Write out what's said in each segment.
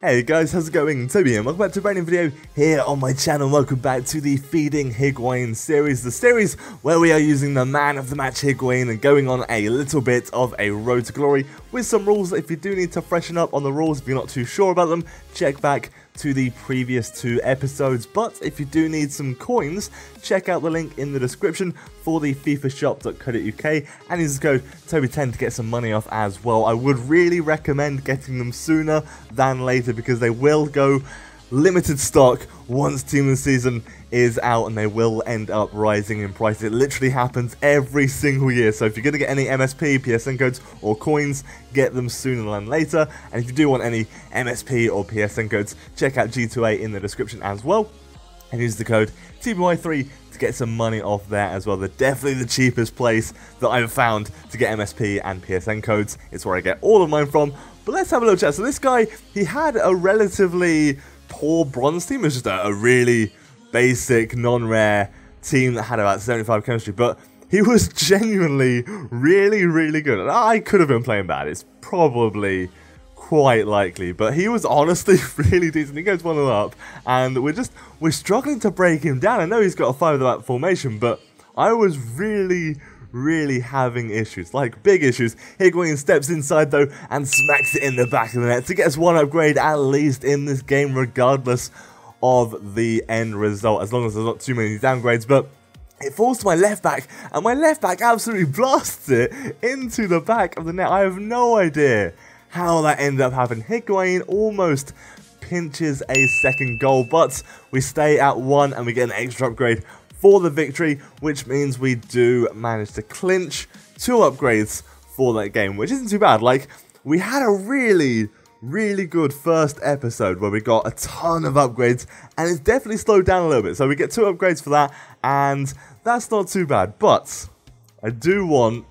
Hey guys, how's it going? Toby here, welcome back to a brand new video here on my channel. Welcome back to the Feeding Higuain series, the series where we are using the man of the match Higuain and going on a little bit of a road to glory with some rules. If you do need to freshen up on the rules, if you're not too sure about them, check back to the previous 2 episodes. But if you do need some coins, check out the link in the description for the fifashop.co.uk and use the code Toby10 to get some money off as well. I would really recommend getting them sooner than later because they will go limited stock once Team of the Season is out, and they will end up rising in price. It literally happens every single year, so if you're going to get any MSP, PSN codes or coins, get them sooner than later. And if you do want any MSP or PSN codes, check out G2A in the description as well and use the code TBY3 to get some money off there as well. They're definitely the cheapest place that I've found to get MSP and PSN codes. It's where I get all of mine from. But let's have a little chat. So this guy, he had a relatively poor bronze team. It was just a really basic, non-rare team that had about 75 chemistry, but he was genuinely really good. And I could have been playing bad. It's probably quite likely, but he was honestly really decent. He goes 1-0 up, and we're struggling to break him down. I know he's got a 5-at-the-back formation, but I was really having issues, like big issues. Higuain steps inside though and smacks it in the back of the net to get us 1 upgrade at least in this game, regardless of the end result, as long as there's not too many downgrades. But it falls to my left back, and my left back absolutely blasts it into the back of the net. I have no idea how that ended up happening. Higuain almost pinches a second goal, but we stay at 1 and we get an extra upgrade for the victory, which means we do manage to clinch 2 upgrades for that game, which isn't too bad. Like, we had a really good first episode where we got a ton of upgrades, and it's definitely slowed down a little bit. So we get 2 upgrades for that, and that's not too bad. But I do want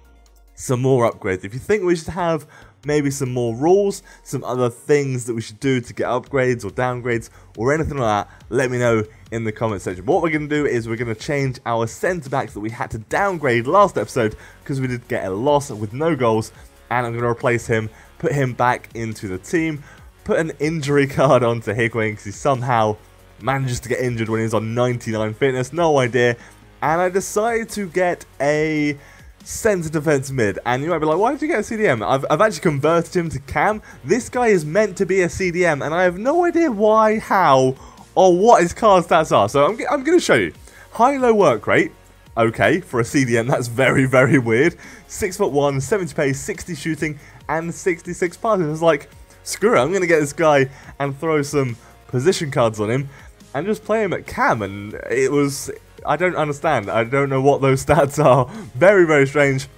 some more upgrades. If you think we should have maybe some more rules, some other things that we should do to get upgrades or downgrades or anything like that, let me know in the comment section. But what we're going to do is we're going to change our centre-backs that we had to downgrade last episode because we did get a loss with no goals, and I'm going to replace him, put him back into the team, put an injury card onto Higuain because he somehow manages to get injured when he's on 99 fitness, no idea, and I decided to get a centre defence mid. And you might be like, why did you get a CDM? I've actually converted him to cam. This guy is meant to be a CDM, and I have no idea why, how, or what his card stats are. So I'm going to show you. High-low work rate. Okay, for a CDM, that's very weird. 6'1", 70 pace, 60 shooting, and 66 passing. It's like, screw it, I'm going to get this guy and throw some position cards on him and just play him at cam. And it was, I don't understand. I don't know what those stats are. Very strange.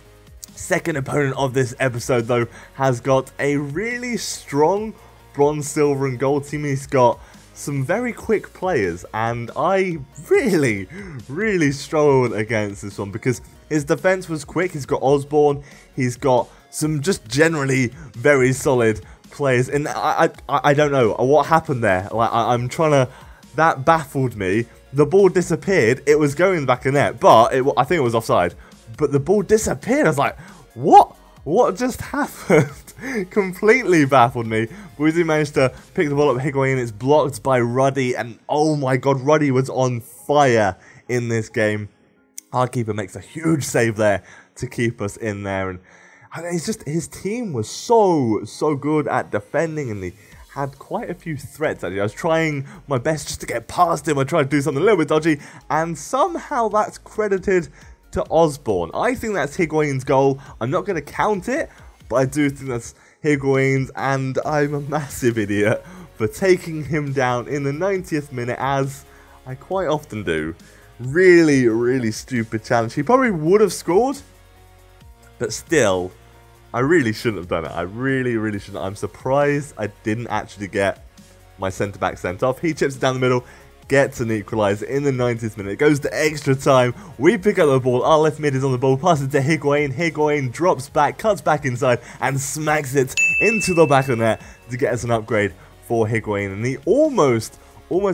Second opponent of this episode, though, has got a really strong bronze, silver, and gold team. He's got some very quick players, and I really struggled against this one because his defense was quick. He's got Osborne, he's got some just generally very solid players, and I don't know what happened there. Like, I'm trying to, that baffled me. The ball disappeared. It was going in the back of the net, but I think it was offside, but the ball disappeared. I was like, what just happened? Completely baffled me. We did manage to pick the ball up. Higuain, it's blocked by Ruddy, and oh my god, Ruddy was on fire in this game. Our keeper makes a huge save there to keep us in there, and it's just, his team was so good at defending, and he had quite a few threats. Actually, I was trying my best just to get past him. I tried to do something a little bit dodgy, and somehow that's credited to Osborne. I think that's Higuain's goal. I'm not going to count it, but I do think that's Higuain's, and I'm a massive idiot for taking him down in the 90th minute, as I quite often do. Really stupid challenge. He probably would have scored, but still, I really shouldn't have done it. I really shouldn't. I'm surprised I didn't actually get my centre-back sent off. He chips it down the middle, gets an equaliser in the 90th minute. It goes to extra time. We pick up the ball. Our left mid is on the ball. Pass it to Higuain. Higuain drops back, cuts back inside, and smacks it into the back of the net to get us an upgrade for Higuain. And he almost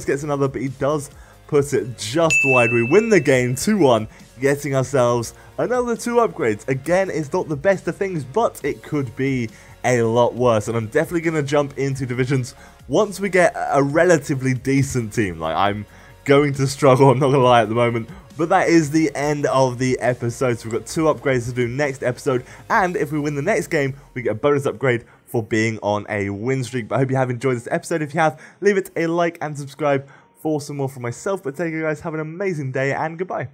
gets another, but he does put it just wide. We win the game 2-1, getting ourselves another 2 upgrades. Again, it's not the best of things, but it could be a lot worse, and I'm definitely going to jump into divisions once we get a relatively decent team. Like, I'm going to struggle, I'm not going to lie, at the moment. But that is the end of the episode, so we've got 2 upgrades to do next episode, and if we win the next game, we get a bonus upgrade for being on a win streak. But I hope you have enjoyed this episode. If you have, leave it a like and subscribe for some more from myself. But take care, guys, have an amazing day, and goodbye.